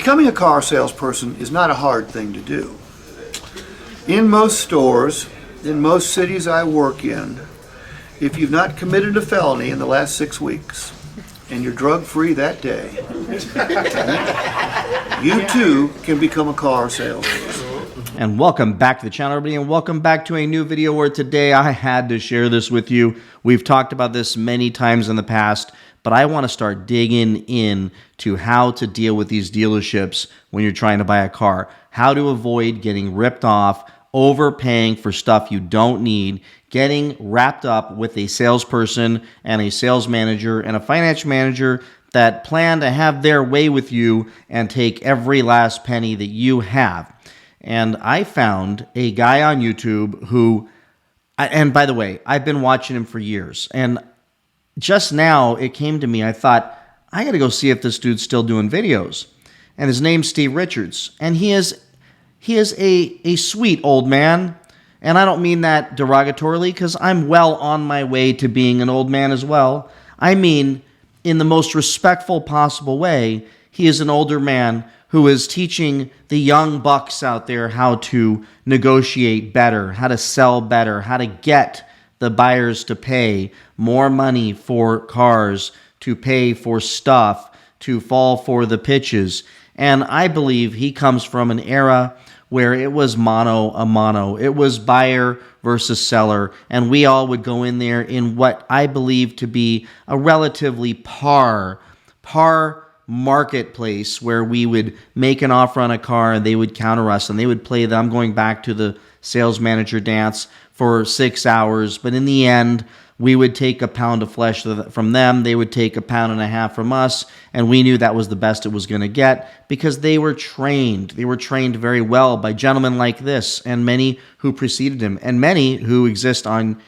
Becoming a car salesperson is not a hard thing to do. In most stores, in most cities I work in, if you've not committed a felony in the last 6 weeks and you're drug-free that day, you too can become a car salesperson. And welcome back to the channel, everybody, and welcome back to a new video where today I had to share this with you. We've talked about this many times in the past, but I want to start digging in to how to deal with these dealerships when you're trying to buy a car, how to avoid getting ripped off, overpaying for stuff you don't need, getting wrapped up with a salesperson and a sales manager and a finance manager that plan to have their way with you and take every last penny that you have. And I found a guy on YouTube who, and by the way, I've been watching him for years, and just now it came to me, I thought, I got to go see if this dude's still doing videos. And his name's Steve Richards, and he is a sweet old man, and I don't mean that derogatorily because I'm well on my way to being an old man as well. I mean, in the most respectful possible way, he is an older man who is teaching the young bucks out there how to negotiate better, how to sell better, how to get the buyers to pay more money for cars, to pay for stuff, to fall for the pitches. And I believe he comes from an era where it was mano a mano. It was buyer versus seller. And we all would go in there in what I believe to be a relatively par marketplace where we would make an offer on a car and they would counter us and they would play I'm going back to the sales manager dance for 6 hours. But in the end, we would take a pound of flesh from them. They would take a pound and a half from us. And we knew that was the best it was going to get because they were trained. They were trained very well by gentlemen like this and many who preceded him and many who exist on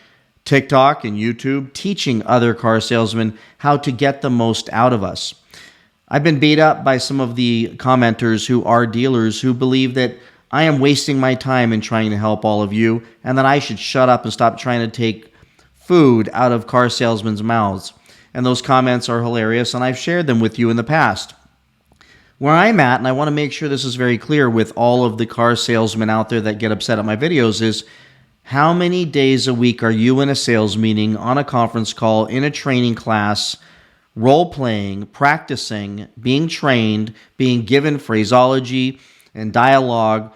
TikTok and YouTube teaching other car salesmen how to get the most out of us. I've been beat up by some of the commenters who are dealers who believe that I am wasting my time in trying to help all of you and that I should shut up and stop trying to take food out of car salesmen's mouths. And those comments are hilarious, and I've shared them with you in the past. Where I'm at, and I want to make sure this is very clear with all of the car salesmen out there that get upset at my videos, is how many days a week are you in a sales meeting, on a conference call, in a training class, role-playing, practicing, being trained, being given phraseology and dialogue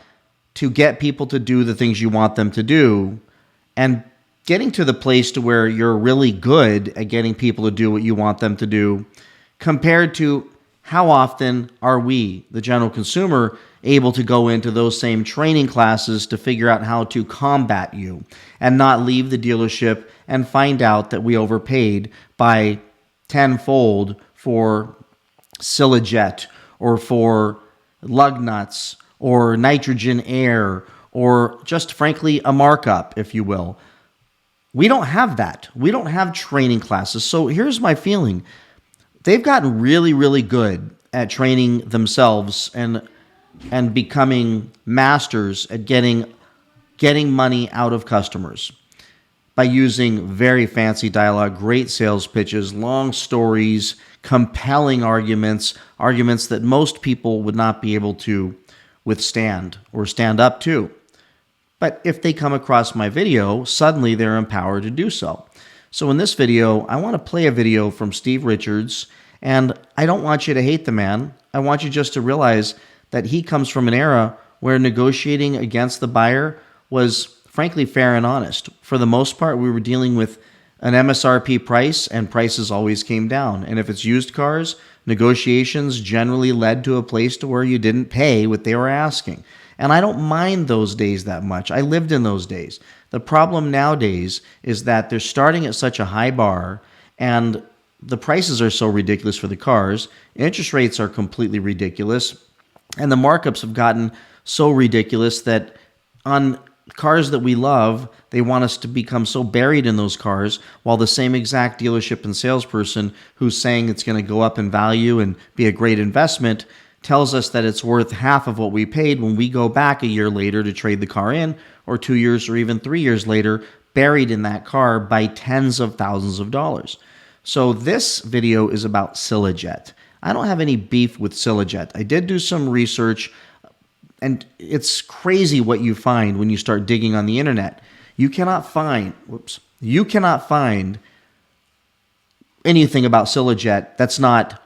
to get people to do the things you want them to do, and getting to the place to where you're really good at getting people to do what you want them to do, compared to how often are we, the general consumer, able to go into those same training classes to figure out how to combat you and not leave the dealership and find out that we overpaid by tenfold for Cilajet or for lug nuts or nitrogen air or just frankly a markup, if you will. We don't have that. We don't have training classes. So here's my feeling. They've gotten really, really good at training themselves and becoming masters at getting money out of customers by using very fancy dialogue, great sales pitches, long stories, compelling arguments that most people would not be able to withstand or stand up to. But if they come across my video, suddenly they're empowered to do so. So in this video, I want to play a video from Steve Richards, and I don't want you to hate the man. I want you just to realize that he comes from an era where negotiating against the buyer was frankly fair and honest. For the most part, we were dealing with an MSRP price, and prices always came down. And if it's used cars, negotiations generally led to a place to where you didn't pay what they were asking. And I don't mind those days that much. I lived in those days. The problem nowadays is that they're starting at such a high bar, and the prices are so ridiculous for the cars. Interest rates are completely ridiculous, and the markups have gotten so ridiculous that on cars that we love, they want us to become so buried in those cars, while the same exact dealership and salesperson who's saying it's going to go up in value and be a great investment tells us that it's worth half of what we paid when we go back a year later to trade the car in, or 2 years or even 3 years later, buried in that car by tens of thousands of dollars. So this video is about Cilajet. I don't have any beef with Cilajet. I did do some research, and it's crazy what you find when you start digging on the internet. You cannot find anything about Cilajet that's not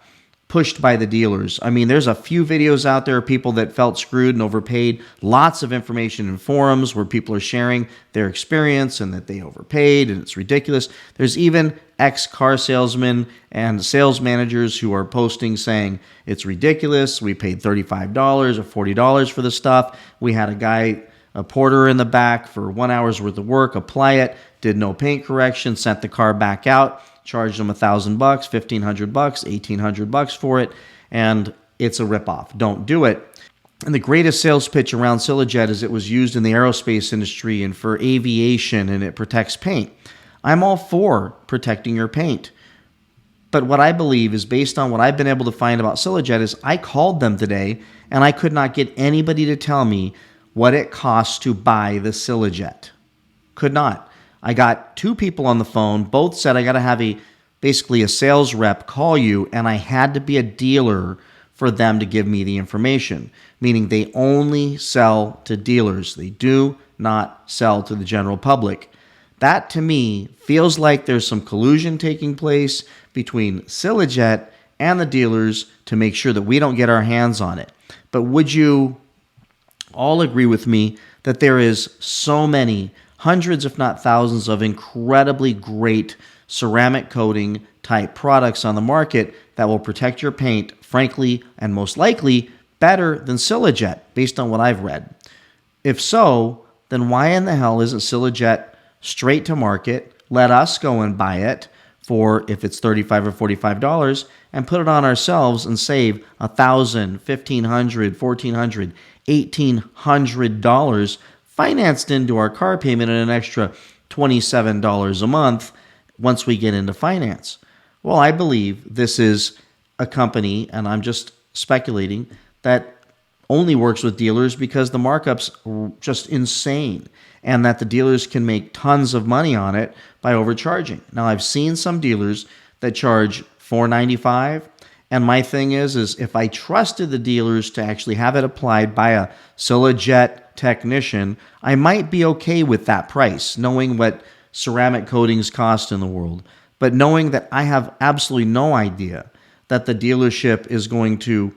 pushed by the dealers. I mean, there's a few videos out there of people that felt screwed and overpaid. Lots of information in forums where people are sharing their experience and that they overpaid and it's ridiculous. There's even ex-car salesmen and sales managers who are posting saying it's ridiculous. We paid $35 or $40 for the stuff. We had a porter in the back for 1 hour's worth of work, apply it, did no paint correction, sent the car back out, charged them $1,000, $1,500, $1,800 for it, and it's a ripoff. Don't do it. And the greatest sales pitch around Cilajet is it was used in the aerospace industry and for aviation, and it protects paint. I'm all for protecting your paint. But what I believe is, based on what I've been able to find about Cilajet, is I called them today, and I could not get anybody to tell me what it costs to buy the Cilajet. Could not. I got two people on the phone. Both said I got to have basically a sales rep call you, and I had to be a dealer for them to give me the information, meaning they only sell to dealers. They do not sell to the general public. That, to me, feels like there's some collusion taking place between Cilajet and the dealers to make sure that we don't get our hands on it. But would you all agree with me that there is so many, hundreds if not thousands, of incredibly great ceramic coating type products on the market that will protect your paint, frankly, and most likely better than Cilajet, based on what I've read? If so, then why in the hell isn't Cilajet straight to market? Let us go and buy it for, if it's $35 or $45, and put it on ourselves and save $1,000, $1,500, $1,400, $1,800 financed into our car payment and an extra $27 a month once we get into finance. Well, I believe this is a company, and I'm just speculating, that only works with dealers because the markups are just insane, and that the dealers can make tons of money on it by overcharging. Now, I've seen some dealers that charge $4.95, and my thing is if I trusted the dealers to actually have it applied by a Cilajet technician, I might be okay with that price, knowing what ceramic coatings cost in the world. But knowing that I have absolutely no idea that the dealership is going to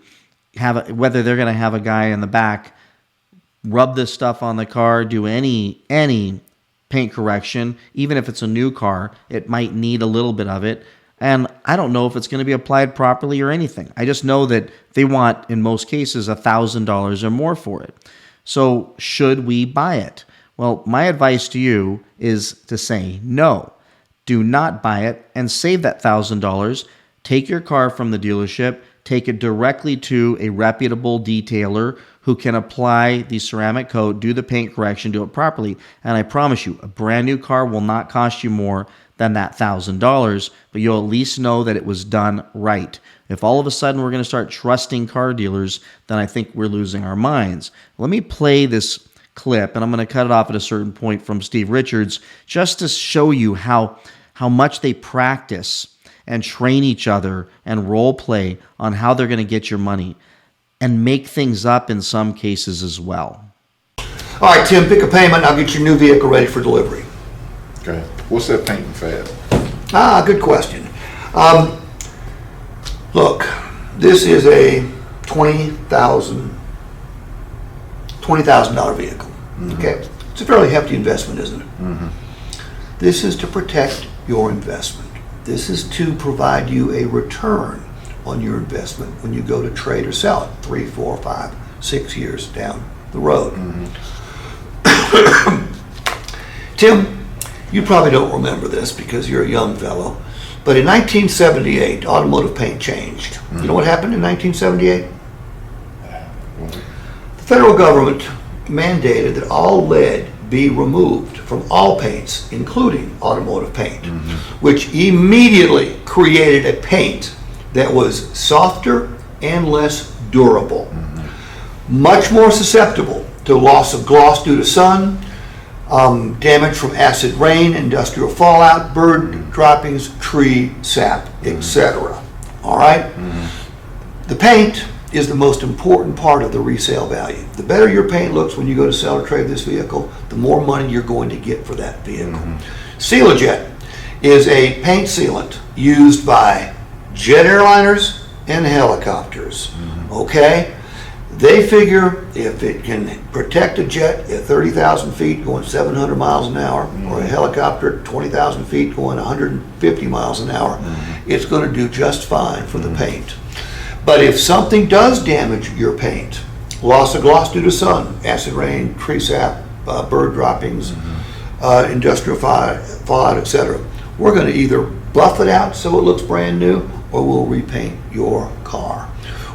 have whether they're going to have a guy in the back rub this stuff on the car, do any paint correction, even if it's a new car, it might need a little bit of it. And I don't know if it's going to be applied properly or anything. I just know that they want, in most cases, $1,000 or more for it. So should we buy it? Well, my advice to you is to say no. Do not buy it and save that $1,000. Take your car from the dealership, take it directly to a reputable detailer who can apply the ceramic coat, do the paint correction, do it properly. And I promise you, a brand new car will not cost you more than that $1,000, but you'll at least know that it was done right. If all of a sudden we're going to start trusting car dealers, then I think we're losing our minds. Let me play this clip, and I'm going to cut it off at a certain point, from Steve Richards, just to show you how much they practice and train each other and role play on how they're going to get your money and make things up in some cases as well. All right, Tim, pick a payment. I'll get your new vehicle ready for delivery. Okay. What's that painting fab? Good question. Look, this is a $20,000 vehicle. Mm-hmm. Okay, it's a fairly hefty investment, isn't it? Mm-hmm. This is to protect your investment. This is to provide you a return on your investment when you go to trade or sell it 3, 4, 5, 6 years down the road. Mm-hmm. Tim, you probably don't remember this because you're a young fellow, but in 1978, automotive paint changed. Mm-hmm. You know what happened in 1978? The federal government mandated that all lead be removed from all paints, including automotive paint, which immediately created a paint that was softer and less durable, much more susceptible to loss of gloss due to sun, damage from acid rain, industrial fallout, bird droppings, tree sap, etc. All right? The paint is the most important part of the resale value. The better your paint looks when you go to sell or trade this vehicle, the more money you're going to get for that vehicle. Cilajet is a paint sealant used by jet airliners and helicopters. Okay? They figure if it can protect a jet at 30,000 feet going 700 miles an hour, or a helicopter at 20,000 feet going 150 miles an hour, it's going to do just fine for the paint. But if something does damage your paint, loss of gloss due to sun, acid rain, tree sap, bird droppings, industrial fallout, etc., we're going to either buff it out so it looks brand new, or we'll repaint your car.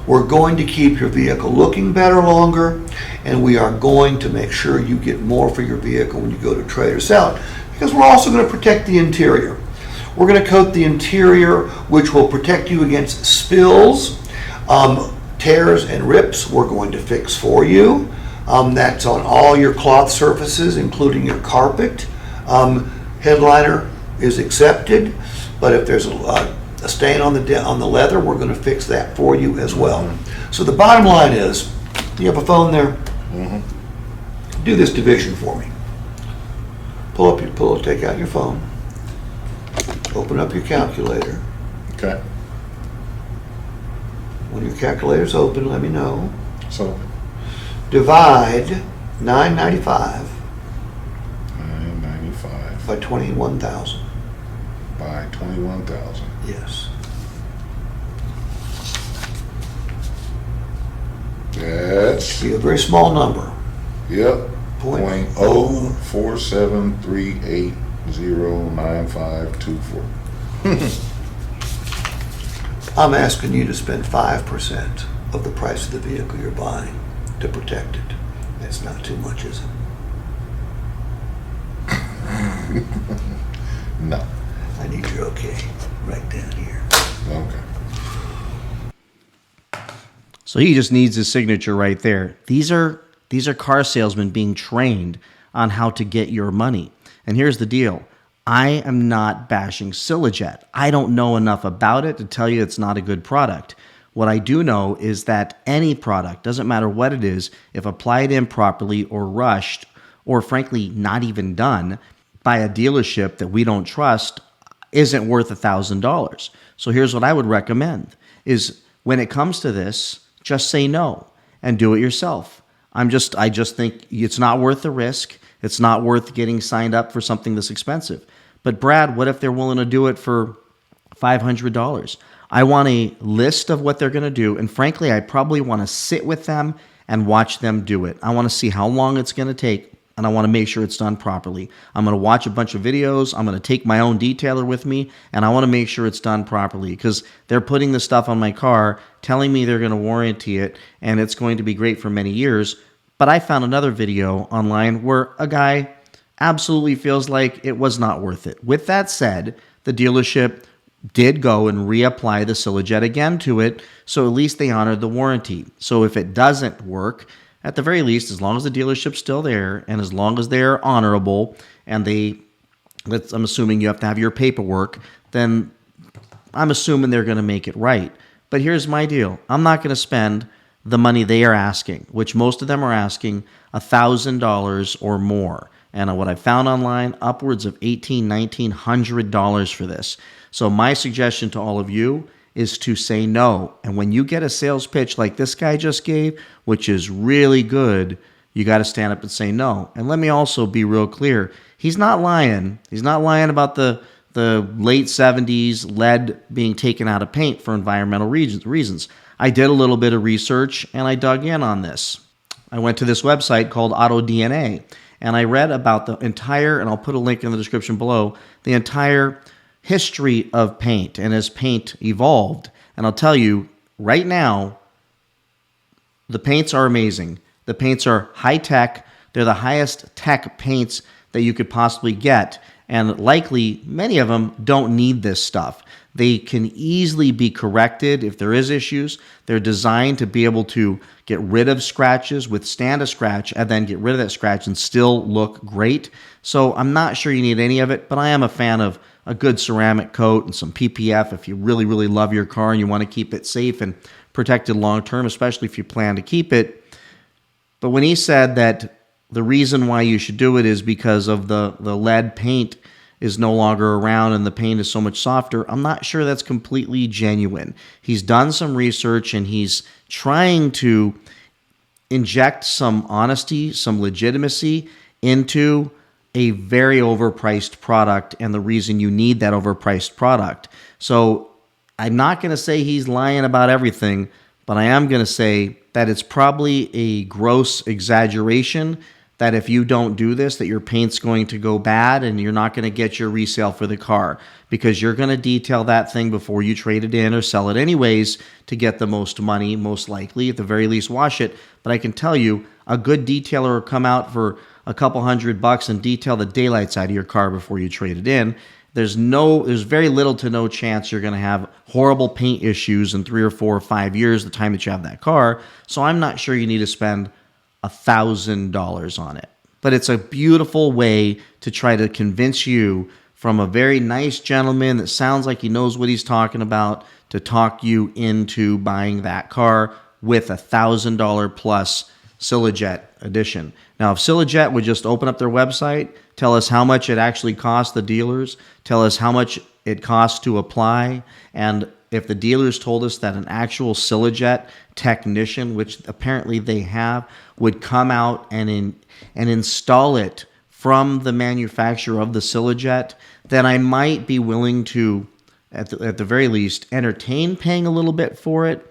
We're going to keep your vehicle looking better longer, and we are going to make sure you get more for your vehicle when you go to trade or sell it, because we're also going to protect the interior. We're going to coat the interior, which will protect you against spills, tears and rips. We're going to fix for you. That's on all your cloth surfaces, including your carpet. Headliner is accepted, but if there's a stain on the leather, we're going to fix that for you as well. So the bottom line is, you have a phone there? Do this division for me. Pull up your pillow, take out your phone, open up your calculator. Okay. When your calculator's open, let me know. So Divide 995 $9.95 by 21,000. by 21,000. Yes. That's Be a very small number. yep. Point Point oh 04738095524. I'm asking you to spend 5% of the price of the vehicle you're buying to protect it. That's not too much, is it? No. I need your okay right down here. Okay. So he just needs his signature right there. These are car salesmen being trained on how to get your money. And here's the deal. I am not bashing Cilajet. I don't know enough about it to tell you it's not a good product. What I do know is that any product, doesn't matter what it is, if applied improperly or rushed, or frankly not even done by a dealership that we don't trust, isn't worth $1,000. So here's what I would recommend is when it comes to this, just say no and do it yourself. I just think it's not worth the risk. It's not worth getting signed up for something this expensive. But Brad, what if they're willing to do it for $500? I want a list of what they're going to do. And frankly, I probably want to sit with them and watch them do it. I want to see how long it's going to take, and I want to make sure it's done properly. I'm going to watch a bunch of videos. I'm going to take my own detailer with me, and I want to make sure it's done properly because they're putting the stuff on my car, telling me they're going to warranty it, and it's going to be great for many years. But I found another video online where a guy absolutely feels like it was not worth it. With that said, the dealership did go and reapply the Cilajet again to it, so at least they honored the warranty. So if it doesn't work, at the very least, as long as the dealership's still there and as long as they're honorable and I'm assuming you have to have your paperwork, then I'm assuming they're going to make it right. But here's my deal. I'm not going to spend the money they are asking, which most of them are asking $1,000 or more. And what I found online, upwards of $1,800, $1,900 for this. So my suggestion to all of you is to say no. And when you get a sales pitch like this guy just gave, which is really good, you got to stand up and say no. And let me also be real clear. He's not lying. He's not lying about the late 70s lead being taken out of paint for environmental reasons. I did a little bit of research and I dug in on this. I went to this website called AutoDNA and I read about the entire, and I'll put a link in the description below, the entire history of paint and as paint evolved. And I'll tell you right now, the paints are amazing. The paints are high tech. They're the highest tech paints that you could possibly get. And likely, many of them don't need this stuff. They can easily be corrected if there is issues. They're designed to be able to get rid of scratches, withstand a scratch, and then get rid of that scratch and still look great. So I'm not sure you need any of it, but I am a fan of a good ceramic coat and some PPF if you really, really love your car and you want to keep it safe and protected long term, especially if you plan to keep it. But when he said that the reason why you should do it is because of the lead paint is no longer around and the paint is so much softer, I'm not sure that's completely genuine. He's done some research and he's trying to inject some honesty, some legitimacy into a very overpriced product and the reason you need that overpriced product. So I'm not going to say he's lying about everything, but I am going to say that it's probably a gross exaggeration that if you don't do this, that your paint's going to go bad and you're not going to get your resale for the car because you're going to detail that thing before you trade it in or sell it anyways to get the most money, most likely, at the very least wash it. But I can tell you, a good detailer will come out for a couple $100 and detail the daylights out of your car before you trade it in. There's very little to no chance you're going to have horrible paint issues in 3 or 4 or 5 years, the time that you have that car. So I'm not sure you need to spend $1,000 on it. But it's a beautiful way to try to convince you from a very nice gentleman that sounds like he knows what he's talking about to talk you into buying that car with $1,000 plus Cilajet edition. Now, if Cilajet would just open up their website, tell us how much it actually costs the dealers, tell us how much it costs to apply, and if the dealers told us that an actual Cilajet technician, which apparently they have, would come out and install it from the manufacturer of the Cilajet, then I might be willing to, at the very least, entertain paying a little bit for it.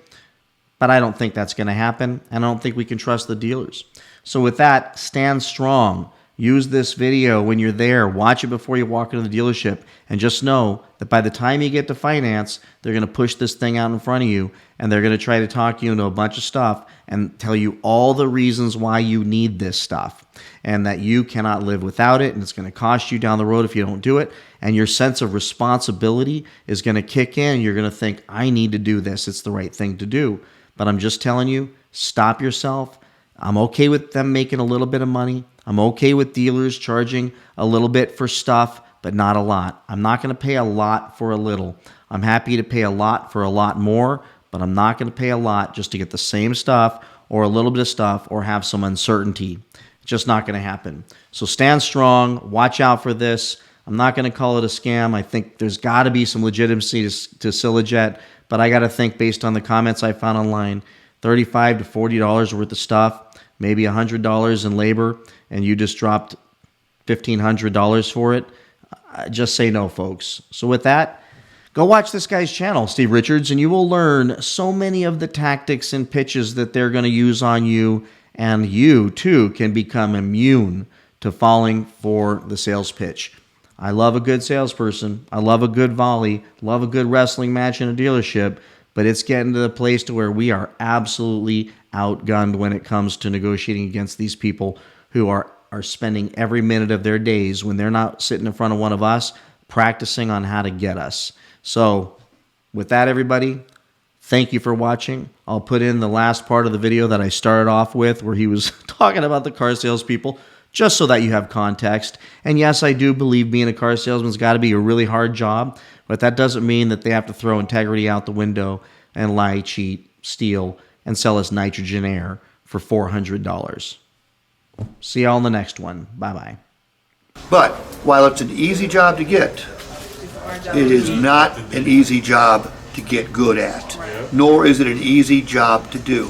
But I don't think that's going to happen, and I don't think we can trust the dealers. So with that, stand strong. Use this video when you're there. Watch it before you walk into the dealership. And just know that by the time you get to finance, they're going to push this thing out in front of you, and they're going to try to talk you into a bunch of stuff and tell you all the reasons why you need this stuff and that you cannot live without it, and it's going to cost you down the road if you don't do it. And your sense of responsibility is going to kick in. You're going to think, I need to do this. It's the right thing to do. But I'm just telling you, stop yourself. I'm okay with them making a little bit of money. I'm okay with dealers charging a little bit for stuff, but not a lot. I'm not going to pay a lot for a little. I'm happy to pay a lot for a lot more, but I'm not going to pay a lot just to get the same stuff or a little bit of stuff or have some uncertainty. It's just not going to happen. So stand strong. Watch out for this. I'm not going to call it a scam. I think there's got to be some legitimacy to Cilajet, but I got to think based on the comments I found online, $35 to $40 worth of stuff, maybe $100 in labor, and you just dropped $1,500 for it. Just say no, folks. So with that, go watch this guy's channel, Steve Richards, and you will learn so many of the tactics and pitches that they're going to use on you, and you, too, can become immune to falling for the sales pitch. I love a good salesperson. I love a good volley. Love a good wrestling match in a dealership. But it's getting to the place to where we are absolutely outgunned when it comes to negotiating against these people who are spending every minute of their days when they're not sitting in front of one of us practicing on how to get us. So with that, everybody, thank you for watching. I'll put in the last part of the video that I started off with where he was talking about the car salespeople, just so that you have context. And yes, I do believe being a car salesman's got to be a really hard job, but that doesn't mean that they have to throw integrity out the window and lie, cheat, steal, and sell us nitrogen air for $400. See y'all in the next one. Bye-bye. But while it's an easy job to get, it is not an easy job to get good at, nor is it an easy job to do.